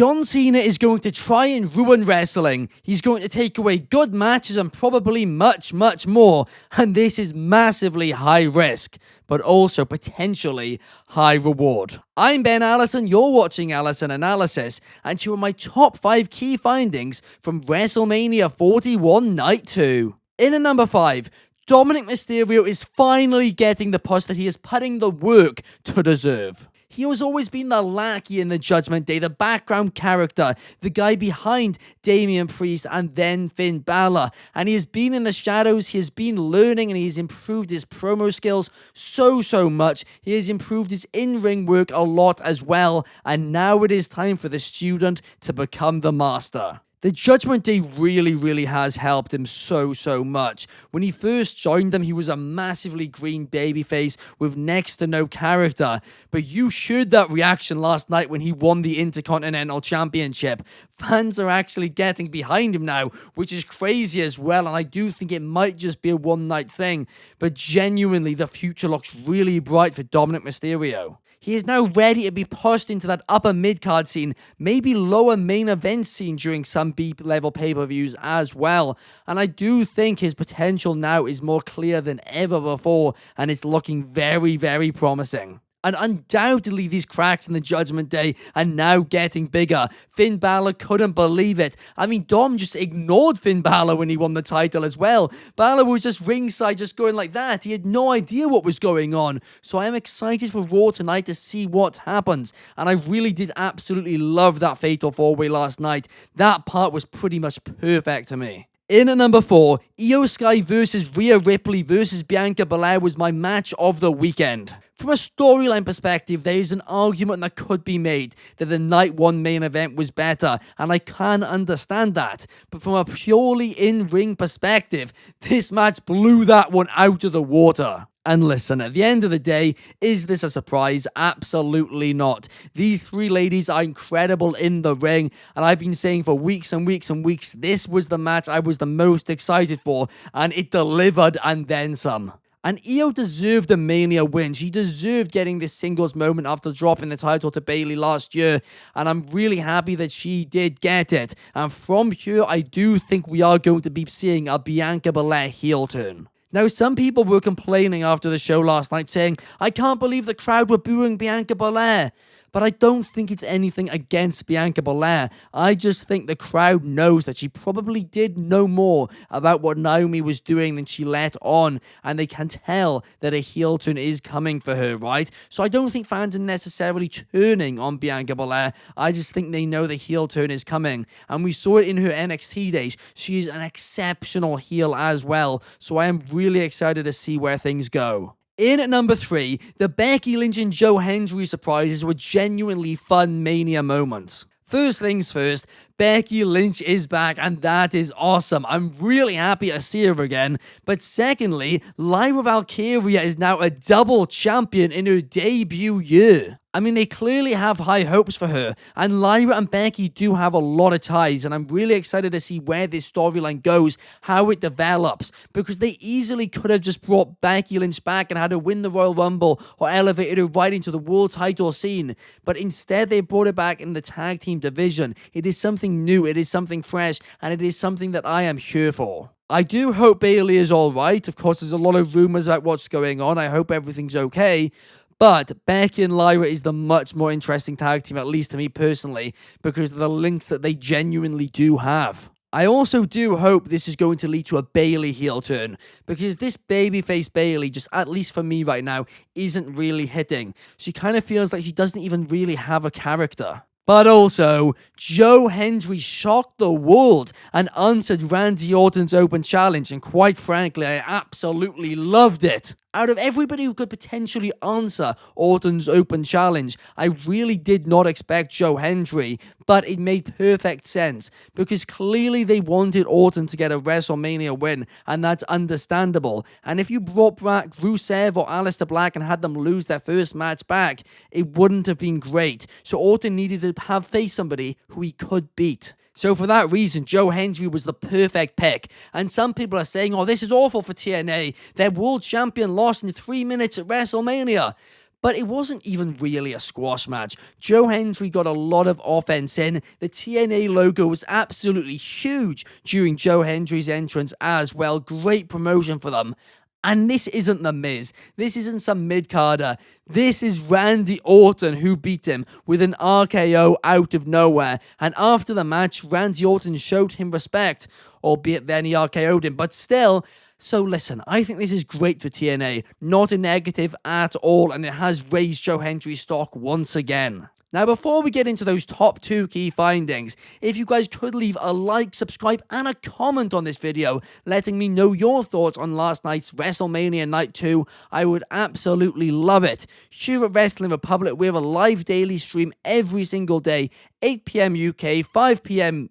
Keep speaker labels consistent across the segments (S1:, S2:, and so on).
S1: John Cena is going to try and ruin wrestling. He's going to take away good matches and probably much, much more. And this is massively high risk, but also potentially high reward. I'm Ben Allison, you're watching Allison Analysis, and here are my top 5 key findings from WrestleMania 41 Night 2. In at number 5, Dominic Mysterio is finally getting the push that he is putting the work to deserve. He has always been the lackey in the Judgment Day, the background character, the guy behind Damian Priest and then Finn Balor. And he has been in the shadows, he has been learning, and he has improved his promo skills so much. He has improved his in-ring work a lot as well. And now it is time for the student to become the master. The Judgment Day really has helped him so much. When he first joined them, he was a massively green babyface with next to no character. But you heard that reaction last night when he won the Intercontinental Championship. Fans are actually getting behind him now, which is crazy as well, and I do think it might just be a one-night thing. But genuinely, the future looks really bright for Dominic Mysterio. He is now ready to be pushed into that upper mid-card scene, maybe lower main event scene during some B-level pay-per-views as well. And I do think his potential now is more clear than ever before, and it's looking very promising. And undoubtedly, these cracks in the Judgment Day are now getting bigger. Finn Balor couldn't believe it. I mean, Dom just ignored Finn Balor when he won the title as well. Balor was just ringside, just going like that. He had no idea what was going on. So I am excited for Raw tonight to see what happens. And I really did absolutely love that Fatal 4-Way last night. That part was pretty much perfect to me. In at number 4, Io Sky versus Rhea Ripley versus Bianca Belair was my match of the weekend. From a storyline perspective, there is an argument that could be made that the Night 1 main event was better, and I can understand that. But from a purely in-ring perspective, this match blew that one out of the water. And listen, at the end of the day, is this a surprise? Absolutely not. These 3 ladies are incredible in the ring, and I've been saying for weeks and weeks, this was the match I was the most excited for, and it delivered and then some. And Io deserved a Mania win. She deserved getting this singles moment after dropping the title to Bayley last year. And I'm really happy that she did get it. And from here, I do think we are going to be seeing a Bianca Belair heel turn. Now, some people were complaining after the show last night saying, I can't believe the crowd were booing Bianca Belair. But I don't think it's anything against Bianca Belair. I just think the crowd knows that she probably did know more about what Naomi was doing than she let on, and they can tell that a heel turn is coming for her, right? So I don't think fans are necessarily turning on Bianca Belair. I just think they know the heel turn is coming, and we saw it in her NXT days. She is an exceptional heel as well, so I am really excited to see where things go. In at number 3, the Becky Lynch and Hendry surprises were genuinely fun Mania moments. First things first, Becky Lynch is back, and that is awesome. I'm really happy to see her again. But secondly, Lyra Valkyria is now a double champion in her debut year. I mean, they clearly have high hopes for her, and Lyra and Becky do have a lot of ties, and I'm really excited to see where this storyline goes, how it develops, because they easily could have just brought Becky Lynch back and had her win the Royal Rumble or elevated her right into the world title scene, but instead they brought her back in the tag team division. It is something new, it is something fresh, and it is something that I am here for. I do hope Bayley is alright. Of course, there's a lot of rumors about what's going on. I hope everything's okay. But Becky and Lyra is the much more interesting tag team, at least to me personally, because of the links that they genuinely do have. I also do hope this is going to lead to a Bayley heel turn, because this babyface Bayley, just at least for me right now, isn't really hitting. She kind of feels like she doesn't even really have a character. But also, Hendry shocked the world and answered Randy Orton's open challenge, and quite frankly, I absolutely loved it. Out of everybody who could potentially answer Orton's open challenge, I really did not expect Hendry, but it made perfect sense, because clearly they wanted Orton to get a WrestleMania win, and that's understandable. And if you brought back Rusev or Aleister Black and had them lose their first match back, it wouldn't have been great. So Orton needed to have faced somebody who he could beat. So for that reason, Hendry was the perfect pick. And some people are saying, oh, this is awful for TNA. Their world champion lost in 3 minutes at WrestleMania. But it wasn't even really a squash match. Joe Hendry got a lot of offense in. The TNA logo was absolutely huge during Joe Hendry's entrance as well. Great promotion for them. And this isn't The Miz. This isn't some mid-carder. This is Randy Orton who beat him with an RKO out of nowhere. And after the match, Randy Orton showed him respect, albeit then he RKO'd him. But still, so listen, I think this is great for TNA. Not a negative at all, and it has raised Joe Hendry's stock once again. Now, before we get into those top 2 key findings, if you guys could leave a like, subscribe, and a comment on this video, letting me know your thoughts on last night's WrestleMania Night 2, I would absolutely love it. Here at Wrestling Republic, we have a live daily stream every single day, 8 p.m. UK, 5 p.m.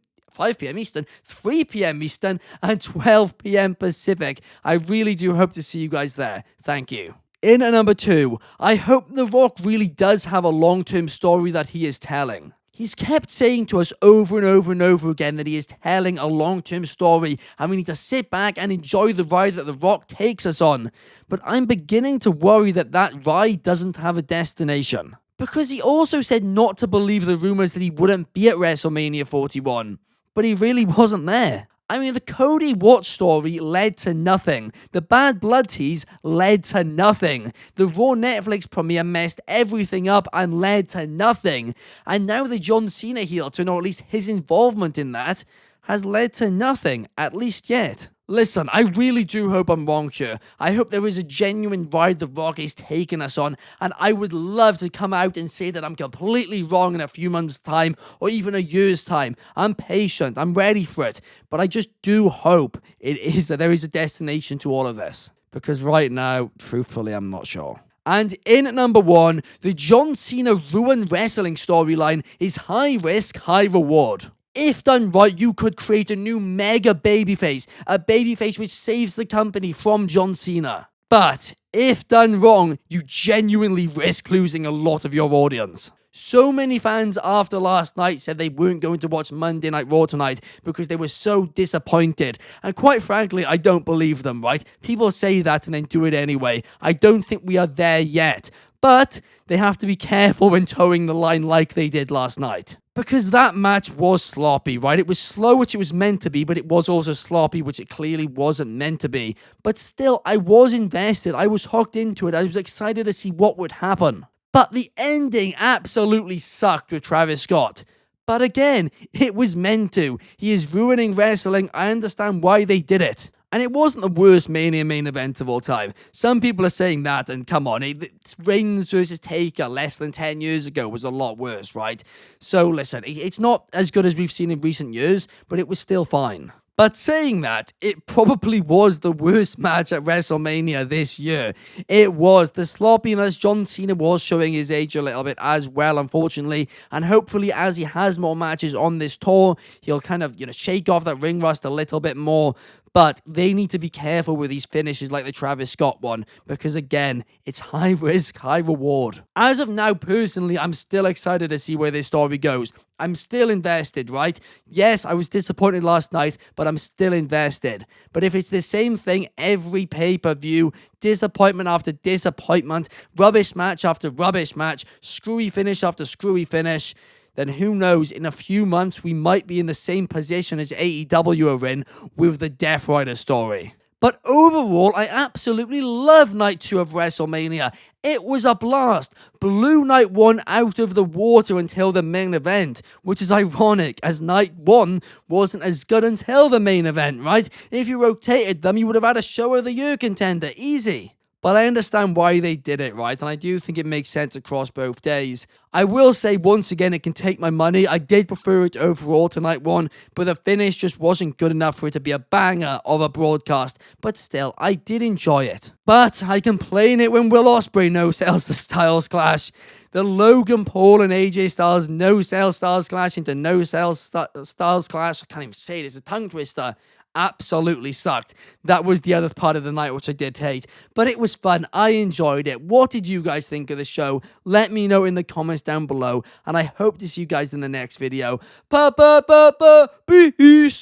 S1: Eastern, 3 p.m. Eastern, and 12 p.m. Pacific. I really do hope to see you guys there. Thank you. In at number 2, I hope The Rock really does have a long-term story that he is telling. He's kept saying to us over and over and over again that he is telling a long-term story and we need to sit back and enjoy the ride that The Rock takes us on. But I'm beginning to worry that that ride doesn't have a destination. Because he also said not to believe the rumors that he wouldn't be at WrestleMania 41. But he really wasn't there. I mean, the Cody Watts story led to nothing. The Bad Blood tease led to nothing. The Raw Netflix premiere messed everything up and led to nothing. And now the John Cena heel turn, or at least his involvement in that, has led to nothing, at least yet. Listen, I really do hope I'm wrong here. I hope there is a genuine ride The Rock is taking us on, and I would love to come out and say that I'm completely wrong in a few months' time, or even a year's time. I'm patient, I'm ready for it, but I just do hope that there is a destination to all of this. Because right now, truthfully, I'm not sure. And in at number 1, the John Cena Ruin Wrestling storyline is high risk, high reward. If done right, you could create a new mega babyface, a babyface which saves the company from John Cena. But if done wrong, you genuinely risk losing a lot of your audience. So many fans after last night said they weren't going to watch Monday Night Raw tonight because they were so disappointed. And quite frankly, I don't believe them, right? People say that and then do it anyway. I don't think we are there yet. But they have to be careful when towing the line like they did last night. Because that match was sloppy, right? It was slow, which it was meant to be, but it was also sloppy, which it clearly wasn't meant to be. But still, I was invested. I was hooked into it. I was excited to see what would happen. But the ending absolutely sucked with Travis Scott. But again, it was meant to. He is ruining wrestling. I understand why they did it. And it wasn't the worst Mania main event of all time. Some people are saying that, and come on, Reigns versus Taker less than 10 years ago was a lot worse, right? So listen, it's not as good as we've seen in recent years, but it was still fine. But saying that, it probably was the worst match at WrestleMania this year. It was. The sloppiness. John Cena was showing his age a little bit as well, unfortunately. And hopefully, as he has more matches on this tour, he'll kind of, shake off that ring rust a little bit more. But they need to be careful with these finishes like the Travis Scott one, because again, it's high risk, high reward. As of now, personally, I'm still excited to see where this story goes. I'm still invested, right? Yes, I was disappointed last night, but I'm still invested. But if it's the same thing every pay-per-view, disappointment after disappointment, rubbish match after rubbish match, screwy finish after screwy finish, then who knows, in a few months, we might be in the same position as AEW are in with the Death Rider story. But overall, I absolutely love Night 2 of WrestleMania. It was a blast. Blew Night 1 out of the water until the main event, which is ironic, as Night 1 wasn't as good until the main event, right? If you rotated them, you would have had a Show of the Year contender, easy. But I understand why they did it, right? And I do think it makes sense across both days. I will say, once again, it can take my money. I did prefer it overall to Night 1, but the finish just wasn't good enough for it to be a banger of a broadcast. But still, I did enjoy it. But I complain it when Will Ospreay no-sells the Styles Clash. The Logan Paul and AJ Styles no-sell Styles Clash into no-sell Styles Clash. I can't even say it. It's a tongue twister. Absolutely sucked. That was the other part of the night which I did hate, but it was fun. I enjoyed it. What did you guys think of the show? Let me know in the comments down below, and I hope to see you guys in the next video. Peace.